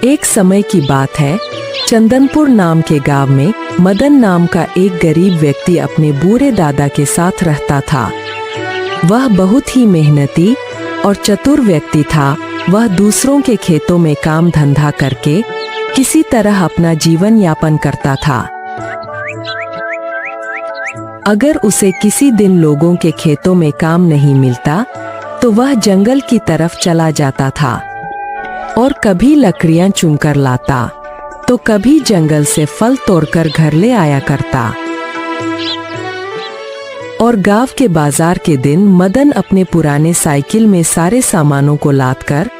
एक समय की बात है, चंदनपुर नाम के गांव में मदन नाम का एक गरीब व्यक्ति अपने बूढ़े दादा के साथ रहता था। वह बहुत ही मेहनती और चतुर व्यक्ति था। वह दूसरों के खेतों में काम धंधा करके किसी तरह अपना जीवन यापन करता था। अगर उसे किसी दिन लोगों के खेतों में काम नहीं मिलता तो वह जंगल की तरफ चला जाता था और कभी लकड़ियां चुनकर लाता तो कभी जंगल से फल तोड़कर घर ले आया करता। और गांव के बाजार के दिन मदन अपने पुराने साइकिल में सारे सामानों को लादकर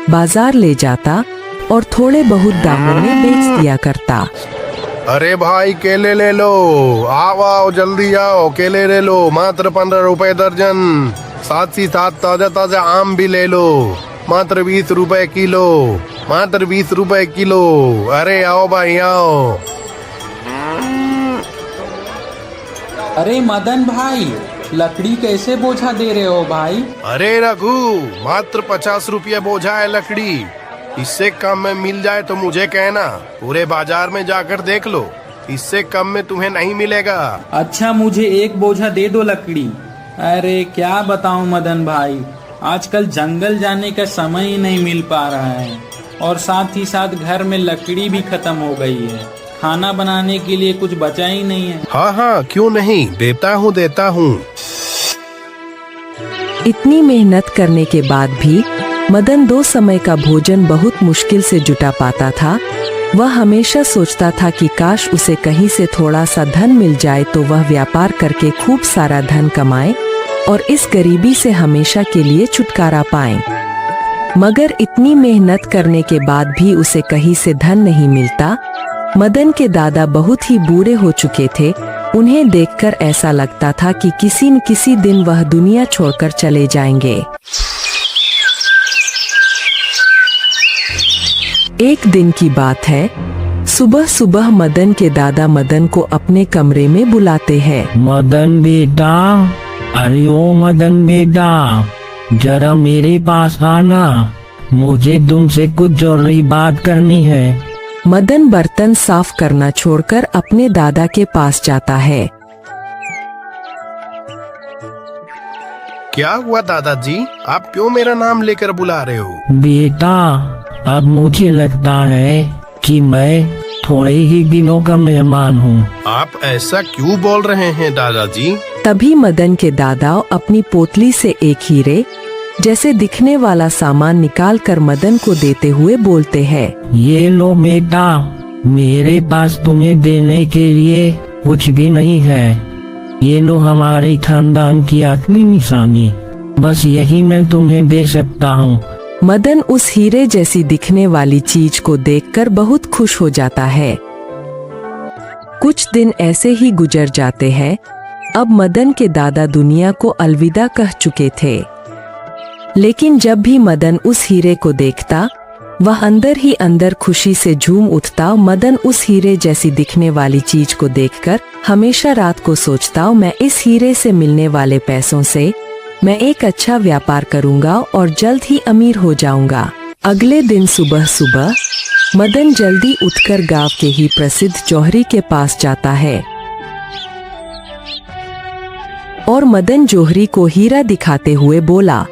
बाजार ले जाता और थोड़े बहुत दामों में बेच दिया करता। अरे भाई केले ले लो, आओ आओ जल्दी आओ, केले ले लो, मात्र 15 रुपए दर्जन। साथ ही साथ ताजा ताजा आम भी ले लो, मात्र 20 रुपए किलो, मात्र 20 रुपए किलो। अरे आओ भाई आओ। अरे मदन भाई, लकड़ी कैसे बोझा दे रहे हो भाई? अरे रघु, मात्र 50 रुपये बोझा है लकड़ी। इससे कम में मिल जाए तो मुझे कहना, पूरे बाजार में जाकर देख लो, इससे कम में तुम्हें नहीं मिलेगा। अच्छा, मुझे एक बोझा दे दो लकड़ी। अरे क्या बताऊं मदन भाई, आजकल जंगल जाने का समय ही नहीं मिल पा रहा है और साथ ही साथ घर में लकड़ी भी खत्म हो गई है। खाना बनाने के लिए कुछ बचा ही नहीं है। हाँ हाँ, क्यों नहीं, देता हूँ। इतनी मेहनत करने के बाद भी मदन 2 समय का भोजन बहुत मुश्किल से जुटा पाता था। वह हमेशा सोचता था कि काश उसे कहीं से थोड़ा सा धन मिल जाए तो वह व्यापार करके खूब सारा धन कमाए और इस गरीबी से हमेशा के लिए छुटकारा पाए। मगर इतनी मेहनत करने के बाद भी उसे कहीं से धन नहीं मिलता। मदन के दादा बहुत ही बूढ़े हो चुके थे। उन्हें देखकर ऐसा लगता था कि किसी न किसी दिन वह दुनिया छोड़कर चले जाएंगे। एक दिन की बात है, सुबह सुबह मदन के दादा मदन को अपने कमरे में बुलाते हैं। मदन बेटा, अरे ओ मदन बेटा, जरा मेरे पास आना, मुझे तुमसे कुछ जरूरी बात करनी है। मदन बर्तन साफ करना छोड़कर अपने दादा के पास जाता है। क्या हुआ दादाजी, आप क्यों मेरा नाम लेकर बुला रहे हो? बेटा, अब मुझे लगता है कि मैं थोड़े ही दिनों का मेहमान हूँ। आप ऐसा क्यों बोल रहे हैं दादाजी? तभी मदन के दादा अपनी पोतली से एक हीरे जैसे दिखने वाला सामान निकालकर मदन को देते हुए बोलते हैं, ये लो बेटा, मेरे पास तुम्हें देने के लिए कुछ भी नहीं है। ये लो हमारे खानदान की आखिरी निशानी, बस यही मैं तुम्हें दे सकता हूँ। मदन उस हीरे जैसी दिखने वाली चीज को देखकर बहुत खुश हो जाता है। कुछ दिन ऐसे ही गुजर जाते हैं। अब मदन के दादा दुनिया को अलविदा कह चुके थे, लेकिन जब भी मदन उस हीरे को देखता वह अंदर ही अंदर खुशी से झूम उठता। मदन उस हीरे जैसी दिखने वाली चीज को देखकर हमेशा रात को सोचता, मैं इस हीरे से मिलने वाले पैसों से मैं एक अच्छा व्यापार करूंगा और जल्द ही अमीर हो जाऊंगा। अगले दिन सुबह सुबह मदन जल्दी उठकर गांव के ही प्रसिद्ध जौहरी के पास जाता है और मदन जौहरी को हीरा दिखाते हुए बोला,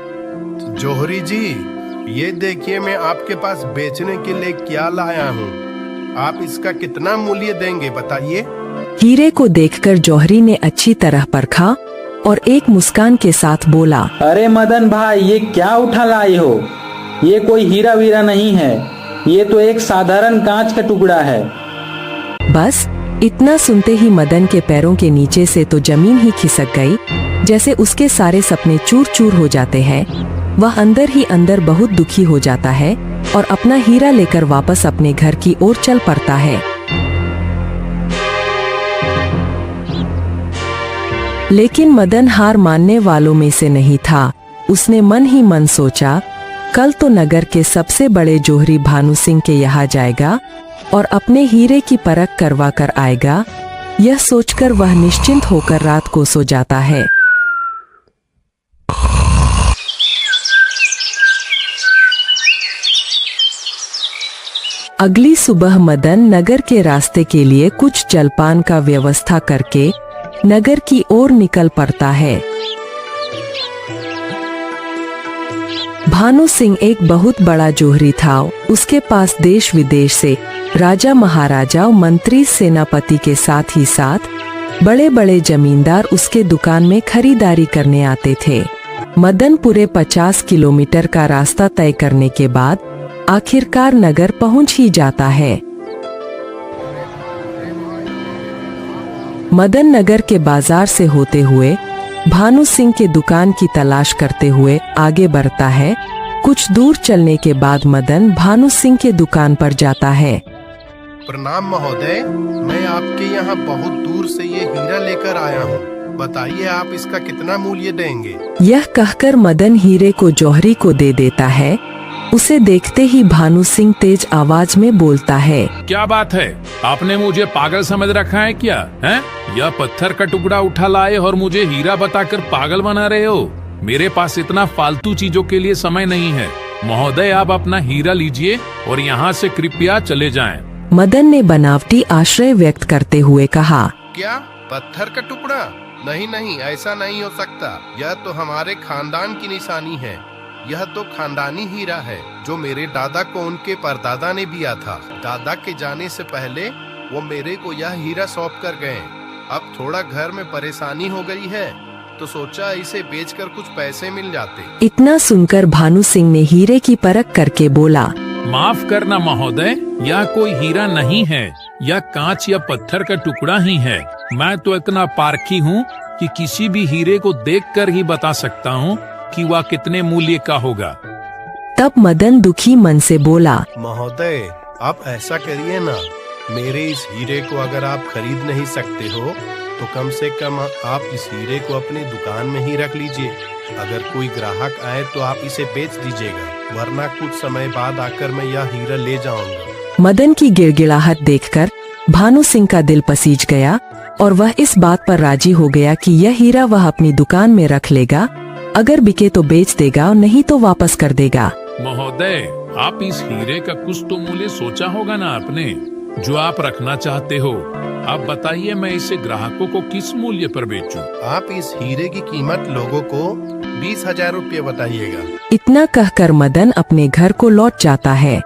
जौहरी जी, ये देखिए मैं आपके पास बेचने के लिए क्या लाया हूँ। आप इसका कितना मूल्य देंगे बताइए? हीरे को देखकर जौहरी ने अच्छी तरह परखा और एक मुस्कान के साथ बोला, अरे मदन भाई, ये क्या उठा लाए हो? ये कोई हीरा वीरा नहीं है, ये तो एक साधारण कांच का टुकड़ा है। बस इतना सुनते ही मदन के पैरों के नीचे से तो जमीन ही खिसक गई, जैसे उसके सारे सपने चूर चूर हो जाते हैं। वह अंदर ही अंदर बहुत दुखी हो जाता है और अपना हीरा लेकर वापस अपने घर की ओर चल पड़ता है। लेकिन मदन हार मानने वालों में से नहीं था। उसने मन ही मन सोचा, कल तो नगर के सबसे बड़े जौहरी भानु सिंह के यहाँ जाएगा और अपने हीरे की परख करवा कर आएगा। यह सोचकर वह निश्चिंत होकर रात को सो जाता है। अगली सुबह मदन नगर के रास्ते के लिए कुछ जलपान का व्यवस्था करके नगर की ओर निकल पड़ता है। भानु सिंह एक बहुत बड़ा जोहरी था। उसके पास देश विदेश से राजा महाराजा, मंत्री, सेनापति के साथ ही साथ बड़े बड़े जमींदार उसके दुकान में खरीदारी करने आते थे। मदन पूरे 50 किलोमीटर का रास्ता तय करने के बाद आखिरकार नगर पहुंच ही जाता है। मदन नगर के बाजार से होते हुए भानु सिंह के दुकान की तलाश करते हुए आगे बढ़ता है। कुछ दूर चलने के बाद मदन भानु सिंह के दुकान पर जाता है। प्रणाम महोदय, मैं आपके यहाँ बहुत दूर से ये हीरा लेकर आया हूँ। बताइए आप इसका कितना मूल्य देंगे? यह कहकर मदन हीरे को जौहरी को दे देता है। उसे देखते ही भानु सिंह तेज आवाज में बोलता है, क्या बात है, आपने मुझे पागल समझ रखा है क्या? हैं? यह पत्थर का टुकड़ा उठा लाए और मुझे हीरा बताकर पागल बना रहे हो? मेरे पास इतना फालतू चीजों के लिए समय नहीं है। महोदय, आप अपना हीरा लीजिए और यहाँ से कृपया चले जाएं। मदन ने बनावटी आश्रय व्यक्त करते हुए कहा, क्या पत्थर का टुकड़ा? नहीं नहीं, ऐसा नहीं हो सकता। यह तो हमारे खानदान की निशानी है। यह तो खानदानी हीरा है जो मेरे दादा को उनके परदादा ने दिया था। दादा के जाने से पहले वो मेरे को यह हीरा सौंप कर गए। अब थोड़ा घर में परेशानी हो गई है तो सोचा इसे बेचकर कुछ पैसे मिल जाते। इतना सुनकर भानु सिंह ने हीरे की परख करके बोला, माफ करना महोदय, यह कोई हीरा नहीं है, यह कांच या पत्थर का टुकड़ा ही है। मैं तो इतना पारखी हूँ कि किसी भी हीरे को देखकर ही बता सकता हूँ कि वह कितने मूल्य का होगा। तब मदन दुखी मन से बोला, महोदय, आप ऐसा करिए ना, मेरे इस हीरे को अगर आप खरीद नहीं सकते हो तो कम से कम आप इस हीरे को अपने दुकान में ही रख लीजिए। अगर कोई ग्राहक आए तो आप इसे बेच दीजिएगा, वरना कुछ समय बाद आकर मैं यह हीरा ले जाऊंगा। मदन की गिड़गिड़ाहट देखकर भानु सिंह का दिल पसीज गया और वह इस बात पर राजी हो गया कि यह हीरा वह अपनी दुकान में रख लेगा। अगर बिके तो बेच देगा और नहीं तो वापस कर देगा। महोदय, आप इस हीरे का कुछ तो मूल्य सोचा होगा ना आपने, जो आप रखना चाहते हो। आप बताइए, मैं इसे ग्राहकों को किस मूल्य पर बेचूं? आप इस हीरे की कीमत लोगों को 20,000 रुपये बताइएगा। इतना कहकर मदन अपने घर को लौट जाता है।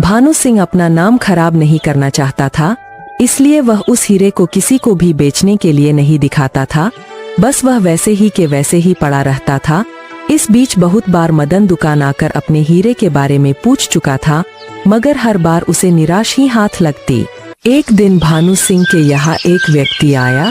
भानु सिंह अपना नाम खराब नहीं करना चाहता था, इसलिए वह उस हीरे को किसी को भी बेचने के लिए नहीं दिखाता था। बस वह वैसे ही के वैसे ही पड़ा रहता था। इस बीच बहुत बार मदन दुकान आकर अपने हीरे के बारे में पूछ चुका था, मगर हर बार उसे निराश ही हाथ लगती। एक दिन भानु सिंह के यहाँ एक व्यक्ति आया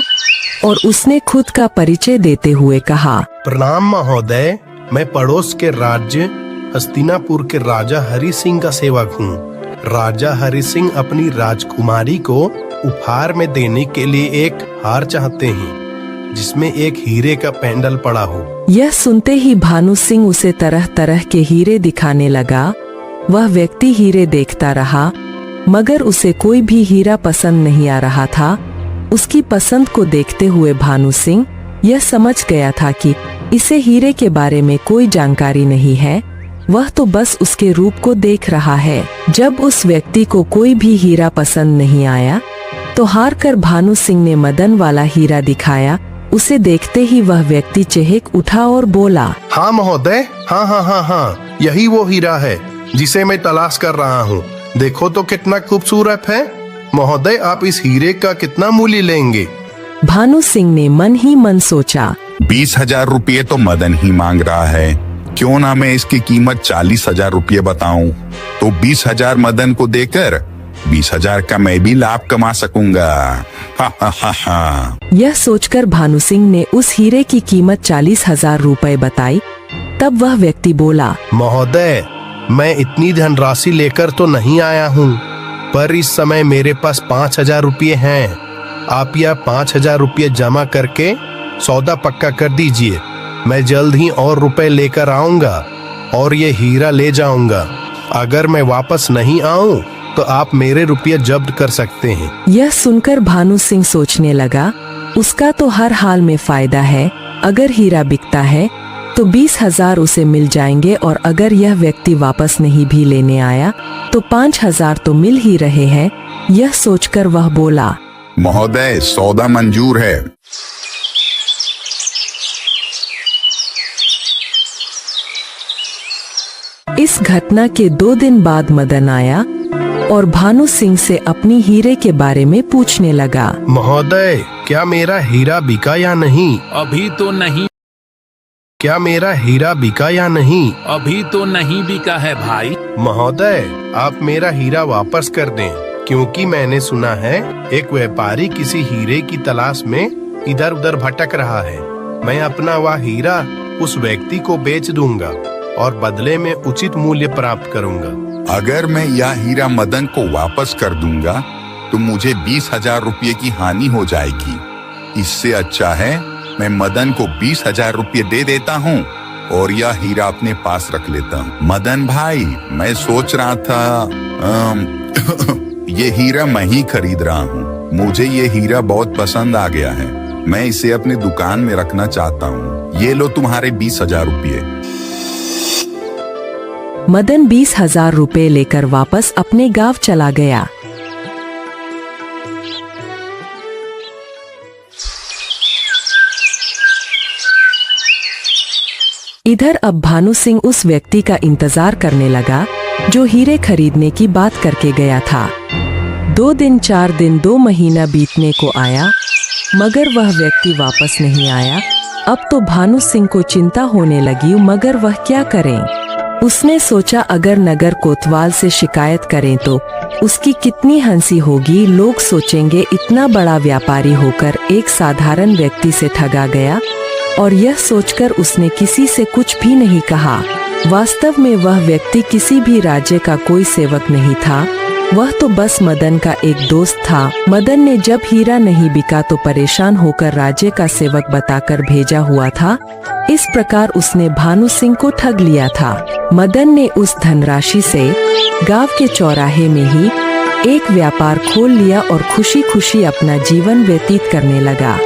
और उसने खुद का परिचय देते हुए कहा, प्रणाम महोदय, मैं पड़ोस के राज्य हस्तिनापुर के राजा हरि सिंह का सेवक हूँ। राजा हरि सिंह अपनी राजकुमारी को उपहार में देने के लिए एक हार चाहते हैं जिसमें एक हीरे का पेंडल पड़ा हो। यह सुनते ही भानु सिंह उसे तरह तरह के हीरे दिखाने लगा। वह व्यक्ति हीरे देखता रहा, मगर उसे कोई भी हीरा पसंद नहीं आ रहा था। उसकी पसंद को देखते हुए भानु सिंह यह समझ गया था कि इसे हीरे के बारे में कोई जानकारी नहीं है, वह तो बस उसके रूप को देख रहा है। जब उस व्यक्ति को कोई भी हीरा पसंद नहीं आया तो हार कर भानु सिंह ने मदन वाला हीरा दिखाया। उसे देखते ही वह व्यक्ति चहक उठा और बोला, हाँ महोदय, हाँ, यही वो हीरा है जिसे मैं तलाश कर रहा हूँ। देखो तो कितना खूबसूरत है। महोदय, आप इस हीरे का कितना मूल्य लेंगे? भानु सिंह ने मन ही मन सोचा, 20,000 रुपये तो मदन ही मांग रहा है, क्यों ना मैं इसकी कीमत 40,000 रुपये बताऊं, तो 20,000 मदन को देकर 20,000 का मैं भी लाभ कमा सकूंगा। हा हा हा हा। यह सोचकर भानु सिंह ने उस हीरे की कीमत 40,000 रुपए बताई। तब वह व्यक्ति बोला, महोदय, मैं इतनी धनराशि लेकर तो नहीं आया हूँ, पर इस समय मेरे पास 5,000 रुपये हैं। आप यह 5,000 रुपये जमा करके सौदा पक्का कर दीजिए। मैं जल्द ही और रुपए लेकर आऊंगा और ये हीरा ले जाऊंगा। अगर मैं वापस नहीं आऊं तो आप मेरे रुपये जब्त कर सकते हैं। यह सुनकर भानु सिंह सोचने लगा, उसका तो हर हाल में फायदा है। अगर हीरा बिकता है तो 20,000 उसे मिल जाएंगे और अगर यह व्यक्ति वापस नहीं भी लेने आया तो 5,000 तो मिल ही रहे हैं। यह सोचकर वह बोला, महोदय सौदा मंजूर है। इस घटना के 2 दिन बाद मदन आया और भानु सिंह से अपनी हीरे के बारे में पूछने लगा। महोदय, क्या मेरा हीरा बिका या नहीं? अभी तो नहीं। क्या मेरा हीरा बिका या नहीं? अभी तो नहीं बिका है भाई। महोदय, आप मेरा हीरा वापस कर दें, क्योंकि मैंने सुना है एक व्यापारी किसी हीरे की तलाश में इधर उधर भटक रहा है। मैं अपना वह हीरा उस व्यक्ति को बेच दूंगा और बदले में उचित मूल्य प्राप्त करूंगा। अगर मैं यह हीरा मदन को वापस कर दूंगा तो मुझे 20,000 रुपये की हानि हो जाएगी। इससे अच्छा है मैं मदन को 20,000 रुपये दे देता हूँ और यह हीरा अपने पास रख लेता हूँ। मदन भाई, मैं सोच रहा था ये हीरा मैं ही खरीद रहा हूँ। मुझे ये हीरा बहुत पसंद आ गया है। मैं इसे अपने दुकान में रखना चाहता हूँ। ये लो तुम्हारे 20,000 रुपये। मदन 20,000 रुपये लेकर वापस अपने गांव चला गया। इधर अब भानु सिंह उस व्यक्ति का इंतजार करने लगा जो हीरे खरीदने की बात करके गया था। 2 दिन 4 दिन 2 महीना बीतने को आया मगर वह व्यक्ति वापस नहीं आया। अब तो भानु सिंह को चिंता होने लगी मगर वह क्या करें। उसने सोचा अगर नगर कोतवाल से शिकायत करें तो उसकी कितनी हंसी होगी। लोग सोचेंगे इतना बड़ा व्यापारी होकर एक साधारण व्यक्ति से ठगा गया। और यह सोचकर उसने किसी से कुछ भी नहीं कहा। वास्तव में वह व्यक्ति किसी भी राज्य का कोई सेवक नहीं था, वह तो बस मदन का एक दोस्त था। मदन ने जब हीरा नहीं बिका तो परेशान होकर राज्य का सेवक बताकर भेजा हुआ था। इस प्रकार उसने भानु सिंह को ठग लिया था। मदन ने उस धनराशि से गांव के चौराहे में ही एक व्यापार खोल लिया और खुशी खुशी अपना जीवन व्यतीत करने लगा।